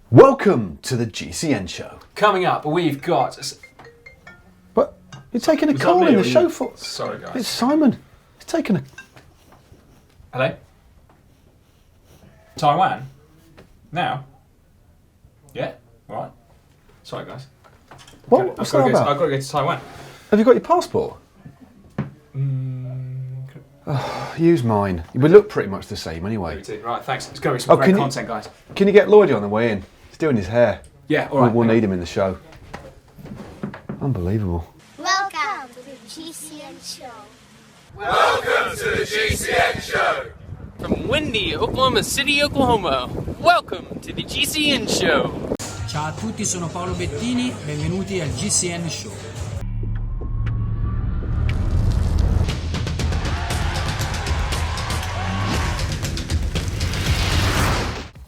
Welcome to the GCN show. Coming up, we've got... What? You're taking a call in the show for... Sorry, guys. It's Simon. He's taking a... Hello? Taiwan? Now? Yeah? Alright. Sorry, guys. What? Okay, What's that about? I've got to go to Taiwan. Have you got your passport? Use mine. We look pretty much the same anyway. Right, thanks. It's going to be some great content, guys. Can you get Lloydie on the way in? He's doing his hair. Yeah, alright. We'll need him in the show. Unbelievable. Welcome to the GCN show. Welcome to the GCN show. From windy Oklahoma City, Oklahoma, welcome to the GCN show. Ciao a tutti, sono Paolo Bettini, benvenuti al GCN show.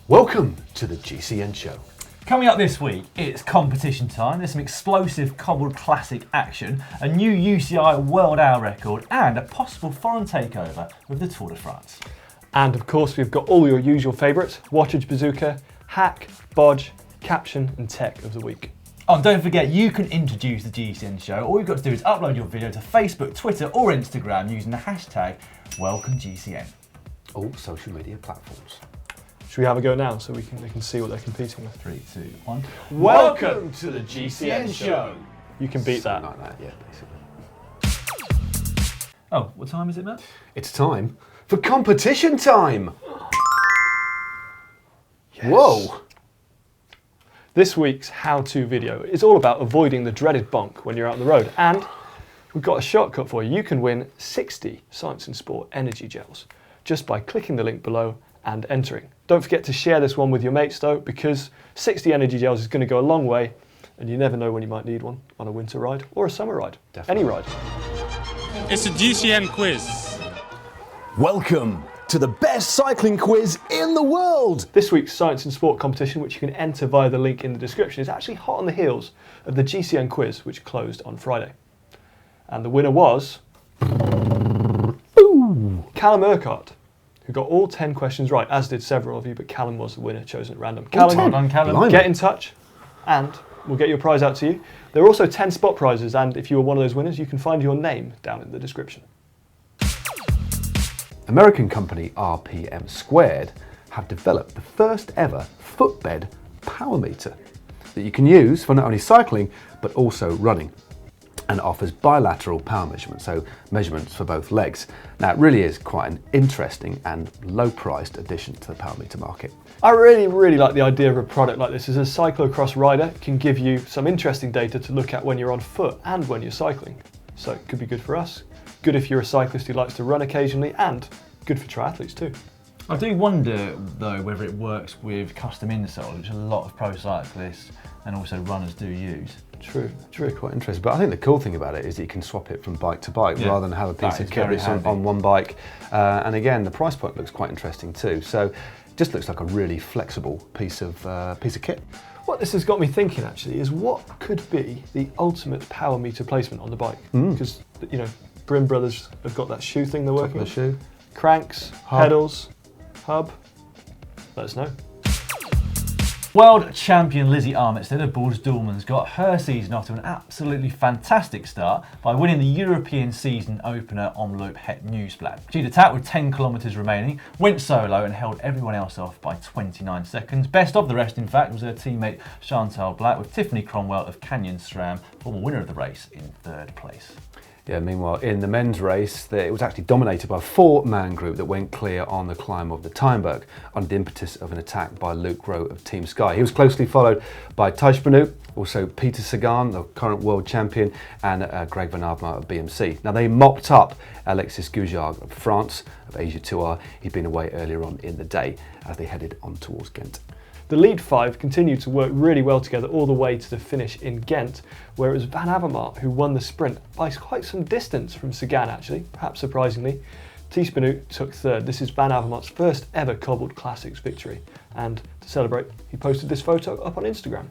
Welcome to the GCN show. Coming up this week, it's competition time. There's some explosive Cobbled classic action, a new UCI world hour record, and a possible foreign takeover with the Tour de France. And of course, we've got all your usual favourites: Wattage Bazooka, Hack, Bodge, Caption, and Tech of the week. Oh, and don't forget, you can introduce the GCN show. All you've got to do is upload your video to Facebook, Twitter, or Instagram using the hashtag WelcomeGCN. All social media platforms. Should we have a go now so they can see what they're competing with? 3, 2, 1. Welcome to the GCN show. You can beat that. Something like that, yeah, basically. Oh, what time is it, Matt? It's time for competition time. Yes. Whoa. This week's how-to video is all about avoiding the dreaded bonk when you're out on the road, and we've got a shortcut for you. You can win 60 Science and Sport energy gels just by clicking the link below and entering. Don't forget to share this one with your mates though, because 60 energy gels is going to go a long way, and you never know when you might need one on a winter ride or a summer ride. Definitely. Any ride. It's a GCN quiz. Welcome to the best cycling quiz in the world. This week's Science and Sport competition, which you can enter via the link in the description, is actually hot on the heels of the GCN quiz, which closed on Friday. And the winner was... Callum Urquhart, who got all 10 questions right, as did several of you, but Callum was the winner, chosen at random. Callum, Well done, Callum. Blimey. get in touch and we'll get your prize out to you. There are also 10 spot prizes, and if you were one of those winners, you can find your name down in the description. American company RPM Squared have developed the first ever footbed power meter that you can use for not only cycling but also running, and offers bilateral power measurements, so measurements for both legs. Now, it really is quite an interesting and low-priced addition to the power meter market. I really like the idea of a product like this. As a cyclocross rider, it can give you some interesting data to look at when you're on foot and when you're cycling. So it could be good for us, good if you're a cyclist who likes to run occasionally, and good for triathletes too. I do wonder, though, whether it works with custom insoles, which a lot of pro cyclists and also runners do use. True, quite interesting. But I think the cool thing about it is that you can swap it from bike to bike rather than have a piece That of is kit very that's on handy. one bike. And again, the price point looks quite interesting too. So it just looks like a really flexible piece of kit. What this has got me thinking actually is what could be the ultimate power meter placement on the bike. Because, you know, Brim Brothers have got that shoe thing they're Top working of the on. shoe. Cranks, Hub. pedals, hub. Let us know. World champion Lizzie Armitstead of Boels-Doelman's got her season off to an absolutely fantastic start by winning the European season opener Omloop Het Niewsblad. She'd attacked with 10 kilometres remaining, went solo and held everyone else off by 29 seconds. Best of the rest, in fact, was her teammate Chantal Black, with Tiffany Cromwell of Canyon SRAM, former winner of the race, in 3rd place. Yeah, meanwhile, in the men's race, it was actually dominated by a 4-man group that went clear on the climb of the Tijnberg under the impetus of an attack by Luke Rowe of Team Sky. He was closely followed by Thijs Benoot, also Peter Sagan, the current world champion, and Greg Van Avermaet of BMC. Now, they mopped up Alexis Goujarg of France, of Asia Tour. He'd been away earlier on in the day as they headed on towards Ghent. The lead 5 continued to work really well together all the way to the finish in Ghent, where it was Van Avermaet who won the sprint by quite some distance from Sagan actually, perhaps surprisingly. Thijs Benoot took 3rd. This is Van Avermaet's first ever Cobbled Classics victory, and to celebrate, he posted this photo up on Instagram.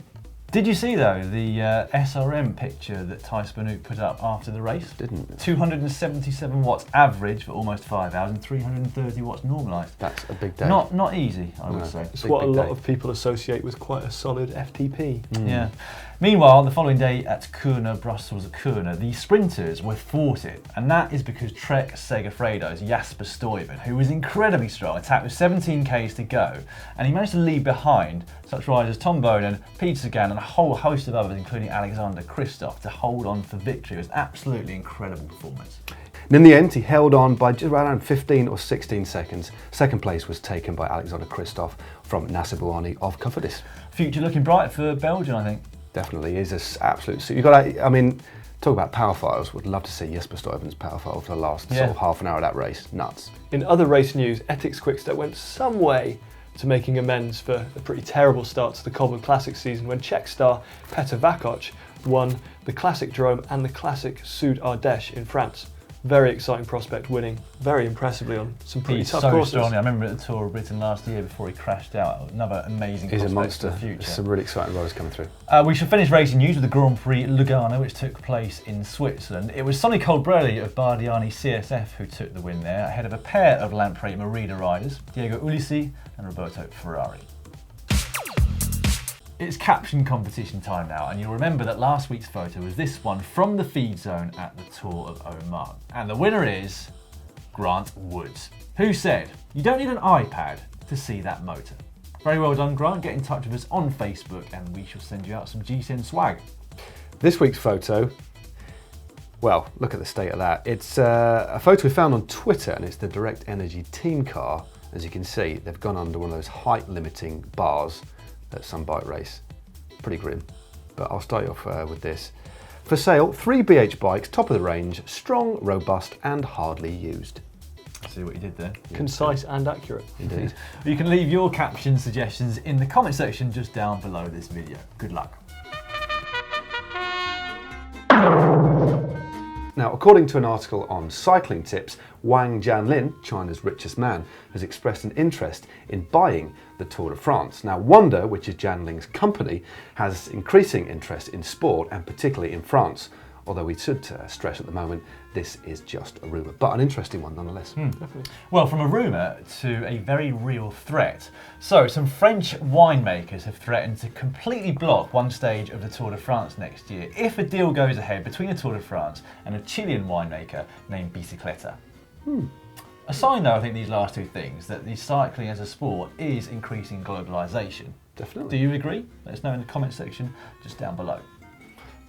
Did you see though the SRM picture that Thijs Broeckx put up after the race? Didn't. 277 watts average for almost 5 hours and 330 watts normalised. That's a big day. Not easy, I would say. It's what a lot of people associate with quite a solid FTP. Yeah. Meanwhile, the following day at Kuurne-Brussels-Kuurne, the sprinters were thwarted, and that is because Trek Segafredo's Jasper Stuyven, who was incredibly strong, attacked with 17 Ks to go, and he managed to leave behind such riders as Tom Bonen, Peter Sagan, and a whole host of others, including Alexander Kristoff, to hold on for victory. It was an absolutely incredible performance. And in the end, he held on by just around 15 or 16 seconds. Second place was taken by Alexander Kristoff from Nasser Bouhanni of Cofidis. Future looking bright for Belgium, I think. Definitely is an absolute. You've got. I mean, talk about power files. Would love to see Jasper Stuyven's power file for the last sort of half an hour of that race. Nuts. In other race news, Ethics Quickstep went some way to making amends for a pretty terrible start to the Cobbled Classic season when Czech star Petr Vakoč won the Classic Drôme and the Classic Sud Ardèche in France. Very exciting prospect, winning very impressively on some pretty tough courses. Strong. I remember at the Tour of Britain last year before he crashed out. Another amazing He's a prospect monster. for the future. There's some really exciting riders coming through. We should finish racing news with the Grand Prix Lugano, which took place in Switzerland. It was Sonny Colbrelli of Bardiani CSF who took the win there, ahead of a pair of Lamprey Merida riders, Diego Ulissi and Roberto Ferrari. It's caption competition time now, and you'll remember that last week's photo was this one from the feed zone at the Tour of Oman. And the winner is Grant Woods, who said, "You don't need an iPad to see that motor." Very well done, Grant. Get in touch with us on Facebook and we shall send you out some GCN swag. This week's photo, well, look at the state of that. It's a photo we found on Twitter, and it's the Direct Energy team car. As you can see, they've gone under one of those height limiting bars at some bike race. Pretty grim, but I'll start you off with this. For sale, 3 BH bikes, top of the range, strong, robust and hardly used. See what you did there. Concise and accurate. Indeed. You can leave your caption suggestions in the comment section just down below this video. Good luck. Now, according to an article on Cycling Tips, Wang Jianlin, China's richest man, has expressed an interest in buying the Tour de France. Now, Wanda, which is Jianlin's company, has increasing interest in sport and particularly in France. Although we should stress at the moment, this is just a rumour, but an interesting one nonetheless. Well, from a rumour to a very real threat. So, some French winemakers have threatened to completely block one stage of the Tour de France next year if a deal goes ahead between the Tour de France and a Chilean winemaker named Bicicleta. A sign, though, I think these last two things, that the cycling as a sport is increasing globalisation. Definitely. Do you agree? Let us know in the comment section just down below.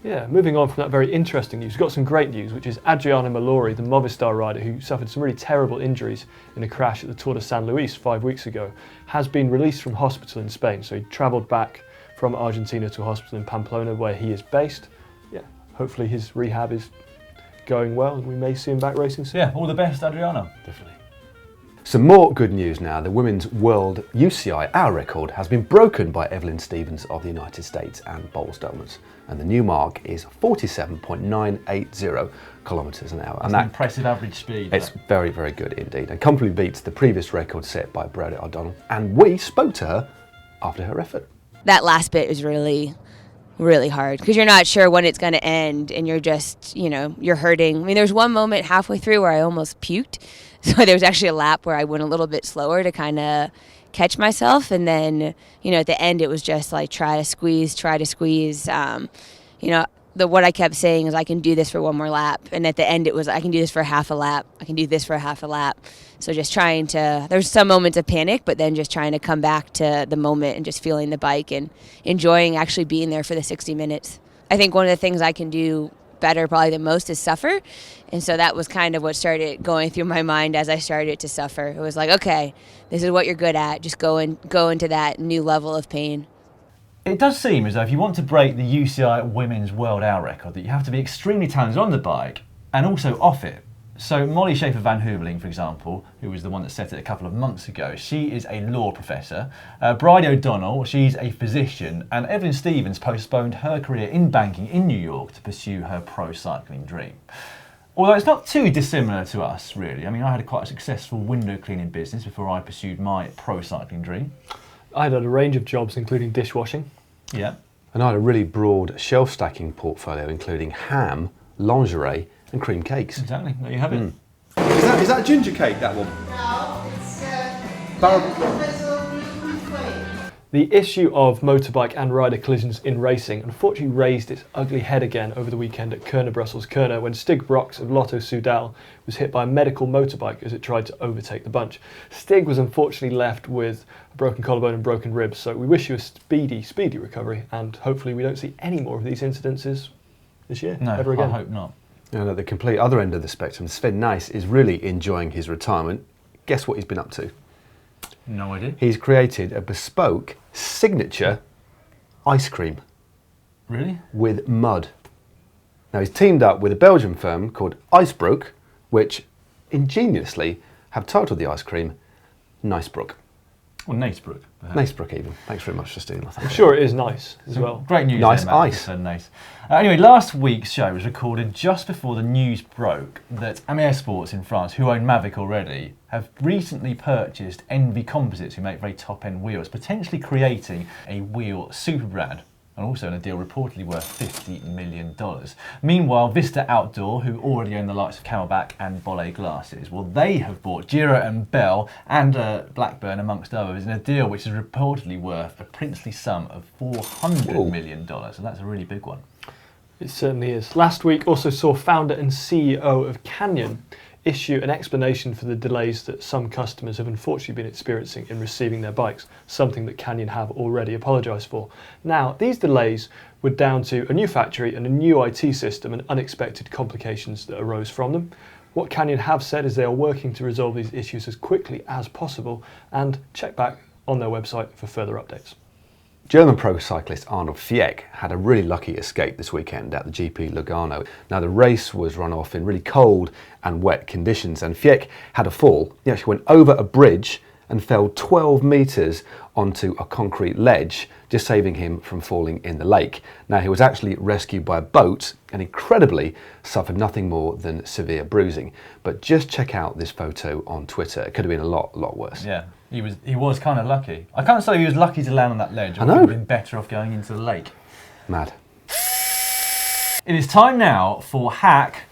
Yeah, moving on from that very interesting news, we've got some great news, which is Adriano Malori, the Movistar rider who suffered some really terrible injuries in a crash at the Tour de San Luis 5 weeks ago, has been released from hospital in Spain. So he travelled back from Argentina to a hospital in Pamplona where he is based. Yeah, hopefully his rehab is going well and we may see him back racing soon. Yeah, all the best, Adriano. Definitely. Some more good news now. The women's world UCI hour record has been broken by Evelyn Stevens of the United States and Bowles-Domas, and the new mark is 47.980 kilometres an hour. That's an impressive average speed. It's very, very good indeed, and comfortably beats the previous record set by Brodie O'Donnell. And we spoke to her after her effort. That last bit is really hard because you're not sure when it's going to end and you're just, you're hurting. I mean, there's one moment halfway through where I almost puked. So there was actually a lap where I went a little bit slower to kind of catch myself. And then, at the end, it was just like, try to squeeze. What I kept saying is I can do this for one more lap. And at the end, it was, I can do this for half a lap. I can do this for half a lap. So just trying to, there's some moments of panic, but then just trying to come back to the moment and just feeling the bike and enjoying actually being there for the 60 minutes. I think one of the things I can do better probably than most is suffer. And so that was kind of what started going through my mind as I started to suffer. It was like, okay, this is what you're good at. Just go into that new level of pain. It does seem as though if you want to break the UCI Women's World Hour record, that you have to be extremely talented on the bike and also off it. So Molly Schaefer van Hooveling, for example, who was the one that set it a couple of months ago, she is a law professor. Bridie O'Donnell, she's a physician, and Evelyn Stevens postponed her career in banking in New York to pursue her pro cycling dream. Although it's not too dissimilar to us, really. I mean, I had quite a successful window cleaning business before I pursued my pro cycling dream. I had a range of jobs, including dishwashing. Yeah. And I had a really broad shelf stacking portfolio, including ham, lingerie, and cream cakes. Exactly, there you have it. Is that ginger cake, that one? No, it's The issue of motorbike and rider collisions in racing unfortunately raised its ugly head again over the weekend at Kuurne-Brussels-Kuurne when Stig Broeckx of Lotto Soudal was hit by a medical motorbike as it tried to overtake the bunch. Stig was unfortunately left with a broken collarbone and broken ribs, so we wish you a speedy recovery, and hopefully we don't see any more of these incidences this year, ever again. I hope not. And at the complete other end of the spectrum, Sven Nys is really enjoying his retirement. Guess what he's been up to? No idea. He's created a bespoke signature ice cream. Really? With mud. Now he's teamed up with a Belgian firm called Icebroek, which ingeniously have titled the ice cream Nicebroek. Or Nicebroek. Nicebroek even. Thanks very much for stealing that. I'm sure it is nice as well. Great news. Nice there, Matt. ice. So nice. Anyway, last week's show was recorded just before the news broke that Amer Sports in France, who own Mavic already, have recently purchased Envy Composites, who make very top-end wheels, potentially creating a wheel super brand, and also in a deal reportedly worth $50 million. Meanwhile, Vista Outdoor, who already own the likes of Camelback and Bolle glasses, well, they have bought Giro and Bell and Blackburn, amongst others, in a deal which is reportedly worth a princely sum of $400 million. So that's a really big one. It certainly is. Last week also saw founder and CEO of Canyon issue an explanation for the delays that some customers have unfortunately been experiencing in receiving their bikes, something that Canyon have already apologised for. Now, these delays were down to a new factory and a new IT system and unexpected complications that arose from them. What Canyon have said is they are working to resolve these issues as quickly as possible, and check back on their website for further updates. German pro cyclist Arnold had a really lucky escape this weekend at the GP Lugano. Now the race was run off in really cold and wet conditions, and Fiek had a fall. He actually went over a bridge and fell 12 metres onto a concrete ledge, just saving him from falling in the lake. Now he was actually rescued by a boat and incredibly suffered nothing more than severe bruising. But just check out this photo on Twitter. It could have been a lot worse. Yeah, he was kind of lucky. I can't say he was lucky to land on that ledge. I know. He would have been better off going into the lake. Mad. It is time now for hack/bodge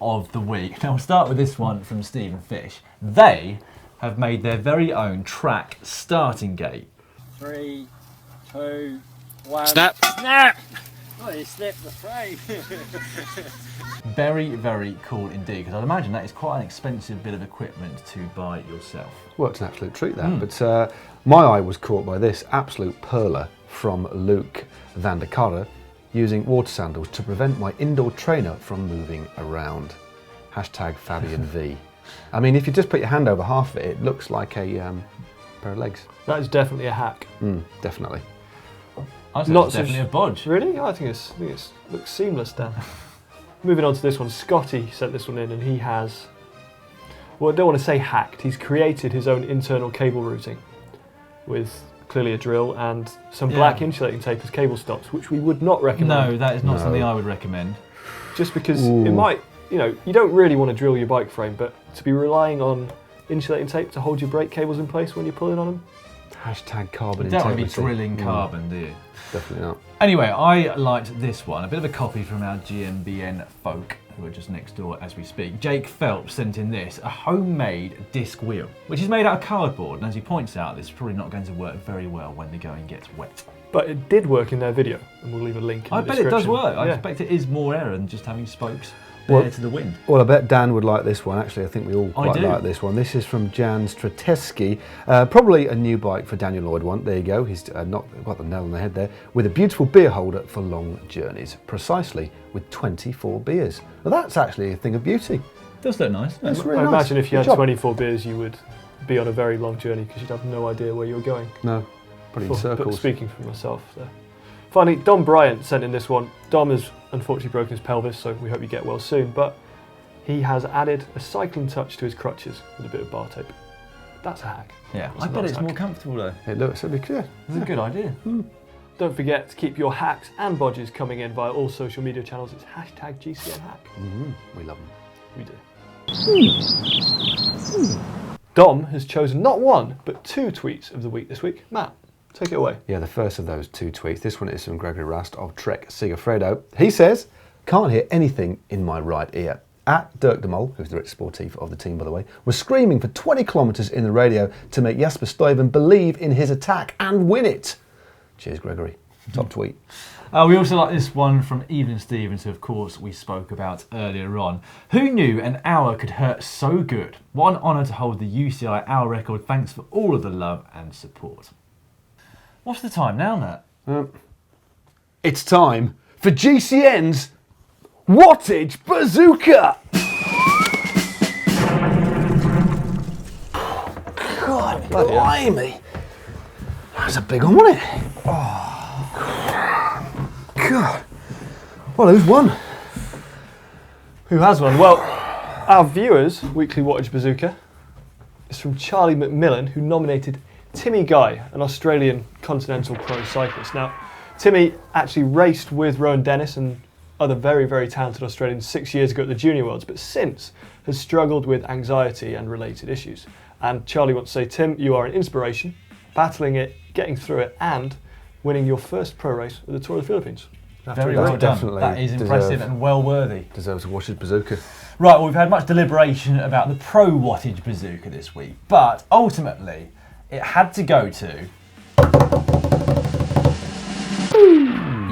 of the week. Now we'll start with this one from Stephen Fish. They have made their very own track starting gate. 3, 2, 1. Snap! Snap! Oh, he slipped the frame. Very cool indeed, because I'd imagine that is quite an expensive bit of equipment to buy yourself. Well, it's an absolute treat that, but my eye was caught by this absolute perler from Luke van der Karre, using water sandals to prevent my indoor trainer from moving around. #FabianV. I mean, if you just put your hand over half of it, it looks like a pair of legs. That is definitely a hack. Definitely. I think it's definitely a bodge. Really? I think it looks seamless, Dan. Moving on to this one, Scotty sent this one in, and he has, well, I don't want to say hacked, he's created his own internal cable routing with clearly a drill and some black insulating tape as cable stops, which we would not recommend. No, that is not something I would recommend. Just because it might, you don't really want to drill your bike frame, but to be relying on insulating tape to hold your brake cables in place when you're pulling on them. #carbon You don't want to integrity. be drilling carbon, do you? Definitely not. Anyway, I liked this one. A bit of a copy from our GMBN folk, who are just next door as we speak. Jake Phelps sent in this, a homemade disc wheel, which is made out of cardboard, and as he points out, this is probably not going to work very well when the going gets wet. But it did work in their video, and we'll leave a link in the description. I bet it does work. I expect it is more error than just having spokes bare to the wind. Well, I bet Dan would like this one. Actually, I think we all quite do. like this one. This is from Jan Strateski. Probably a new bike for Daniel Lloyd one. There you go. He's not got the nail on the head there. With a beautiful beer holder for long journeys. Precisely with 24 beers. Well, that's actually a thing of beauty. It does look nice. That's really I nice. imagine if you Good had job. 24 beers, you would be on a very long journey because you'd have no idea where you were going. No, probably in But circles. speaking for myself there. Finally, Dom Bryant sent in this one. Dom has unfortunately broken his pelvis, so we hope you get well soon. But he has added a cycling touch to his crutches with a bit of bar tape. That's a hack. Yeah, That's I a bet nice it's hack. more comfortable though. It looks really clear. It's a good idea. Don't forget to keep your hacks and bodges coming in via all social media channels. It's #GCNHack. We love them. We do. Dom has chosen not one, but 2 tweets of the week this week. Matt, Take it away. Yeah, the first of those 2 tweets. This one is from Gregory Rast of Trek Sigafredo. He says, can't hear anything in my right ear. At Dirk de Mol, who's the director sportif of the team, by the way, was screaming for 20 kilometres in the radio to make Jasper Stuyven believe in his attack and win it. Cheers, Gregory. Top tweet. We also like this one from Evelyn Stevens, who of course we spoke about earlier on. Who knew an hour could hurt so good? What an honour to hold the UCI hour record. Thanks for all of the love and support. What's the time now, Nat? It's time for GCN's Wattage Bazooka! God, blimey. That's a big one, wasn't it? Oh, God. Well, who's won? Who has won? Well, our viewers' weekly Wattage Bazooka is from Charlie McMillan, who nominated Timmy Guy, an Australian continental pro cyclist. Now, Timmy actually raced with Rowan Dennis and other very, very talented Australians 6 years ago at the Junior Worlds, but since has struggled with anxiety and related issues. And Charlie wants to say, Tim, you are an inspiration, battling it, getting through it, and winning your first pro race at the Tour of the Philippines. Very well done. Definitely that is impressive and well worthy. Deserves a Wattage Bazooka. Right, well, we've had much deliberation about the pro Wattage Bazooka this week, but ultimately it had to go to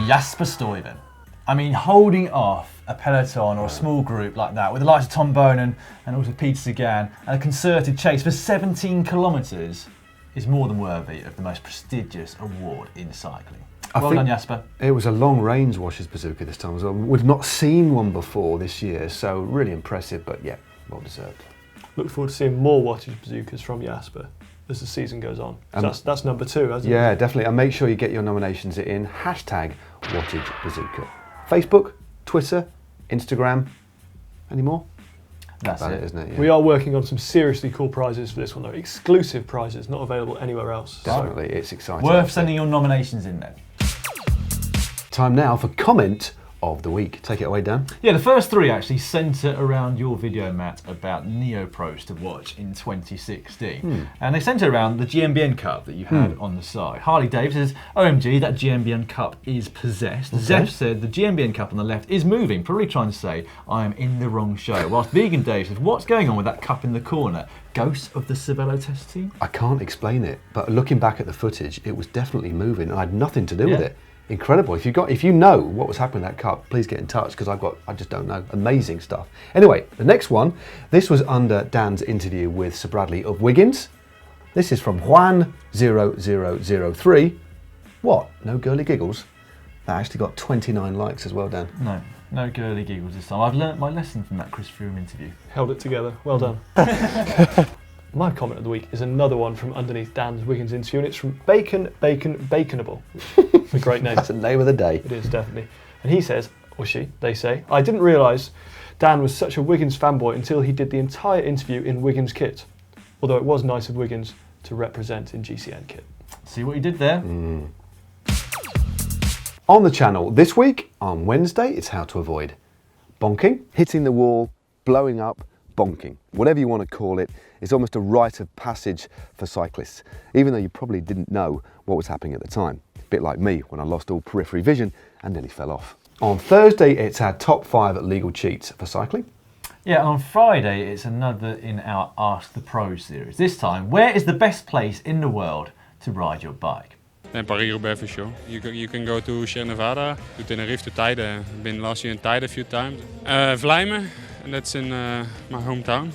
Jasper Stuyven. I mean, holding off a peloton or a small group like that with the likes of Tom Bonen and also Peter Sagan and a concerted chase for 17 kilometres is more than worthy of the most prestigious award in cycling. Well done, Jasper. It was a long-range Wattage Bazooka this time as well. We've not seen one before this year, so really impressive, but yeah, well deserved. Look forward to seeing more Wattage Bazookas from Jasper as the season goes on. That's number 2, hasn't it? Yeah, definitely. And make sure you get your nominations in. Hashtag Wattage Bazooka. Facebook, Twitter, Instagram. Any more? That's it, isn't it? Yeah. We are working on some seriously cool prizes for this one, though. Exclusive prizes, not available anywhere else. Definitely, it's exciting. Worth sending your nominations in then. Time now for comment of the week. Take it away, Dan. Yeah, the first 3 actually centre around your video, Matt, about Neopros to watch in 2016. And they centre around the GMBN Cup that you had on the side. Harley Dave says, OMG, that GMBN Cup is possessed. Okay. Zeph said, the GMBN Cup on the left is moving, probably trying to say, I am in the wrong show. Whilst Vegan Dave says, what's going on with that cup in the corner? Ghost of the Cervelo test team? I can't explain it, but looking back at the footage, it was definitely moving. I had nothing to do with it. Incredible. If you know what was happening in that cup, please get in touch because I just don't know. Amazing stuff. Anyway, the next one, this was under Dan's interview with Sir Bradley of Wiggins. This is from Juan0003. What? No girly giggles? That actually got 29 likes as well, Dan. No girly giggles this time. I've learnt my lesson from that Chris Froome interview. Held it together. Well done. My comment of the week is another one from underneath Dan's Wiggins interview, and it's from Baconable. It's a great name. That's the name of the day. It is, definitely. And he says, or she, they say, I didn't realise Dan was such a Wiggins fanboy until he did the entire interview in Wiggins kit. Although it was nice of Wiggins to represent in GCN kit. See what he did there? On the channel this week, on Wednesday, it's how to avoid bonking, hitting the wall, blowing up, bonking. Whatever you want to call it, it's almost a rite of passage for cyclists, even though you probably didn't know what was happening at the time. A bit like me when I lost all periphery vision and nearly fell off. On Thursday, it's our top 5 legal cheats for cycling. Yeah, and on Friday, it's another in our Ask the Pros series. This time, where is the best place in the world to ride your bike? And Paris-Roubaix for sure. You can go to Sierra Nevada, to Tenerife, to Tijden. I've been last year in Tijden a few times. Vlijmen, and that's in my hometown.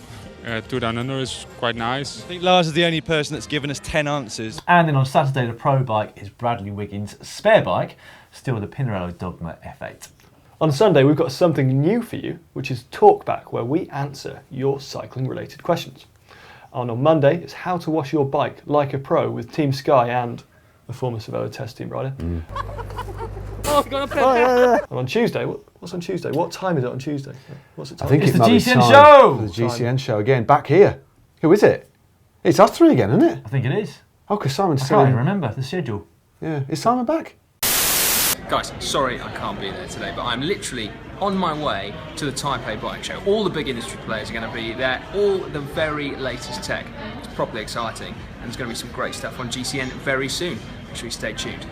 Tour Down Under is quite nice. I think Lars is the only person that's given us 10 answers. And then on Saturday, the pro bike is Bradley Wiggins' spare bike, still the Pinarello Dogma F8. On Sunday, we've got something new for you, which is Talkback, where we answer your cycling-related questions. And on Monday, it's how to wash your bike like a pro with Team Sky and a former Cervelo test team rider. And on Tuesday, what's on Tuesday? What time is it on Tuesday? What's it time? I think it's it the might be GCN time show! for the GCN show again, back here. Who is it? It's us 3 again, isn't it? I think it is. Oh, because Simon's I still can't in. even remember the schedule. Yeah, is Simon back? Guys, sorry I can't be there today, but I'm literally on my way to the Taipei Bike Show. All the big industry players are going to be there, all the very latest tech. It's properly exciting, and there's going to be some great stuff on GCN very soon. Make sure you stay tuned.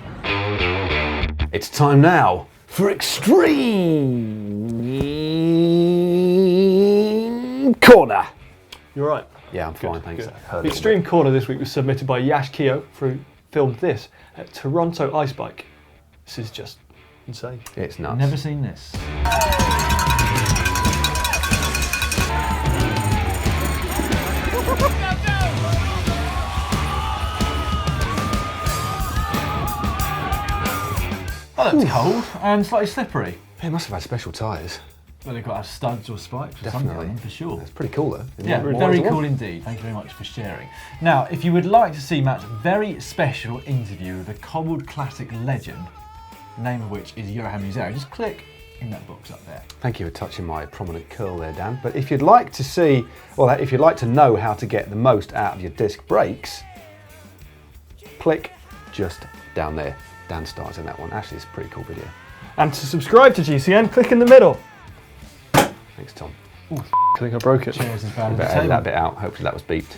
It's time now for Extreme Corner. You're right. Yeah, I'm fine, thanks. The Extreme Corner this week was submitted by Yash Keogh, who filmed this at Toronto Ice Bike. This is just insane. It's nuts. Never seen this. Oh, that's cold and slightly slippery. It must have had special tyres. Well, they've got to have studs or spikes or Definitely. something on them, for sure. That's pretty cool though. Yeah, very cool indeed. Thank you very much for sharing. Now, if you would like to see Matt's very special interview with a Cobbled classic legend, the name of which is Johan Museeuw, just click in that box up there. Thank you for touching my prominent curl there, Dan. But if you'd like to see, well, if you'd like to know how to get the most out of your disc brakes, click just down there. Dan starts in that one. Actually, it's a pretty cool video. And to subscribe to GCN, click in the middle. Thanks, Tom. Ooh, I think I broke it. Cheers and Better edit that bit out. Hopefully that was beeped.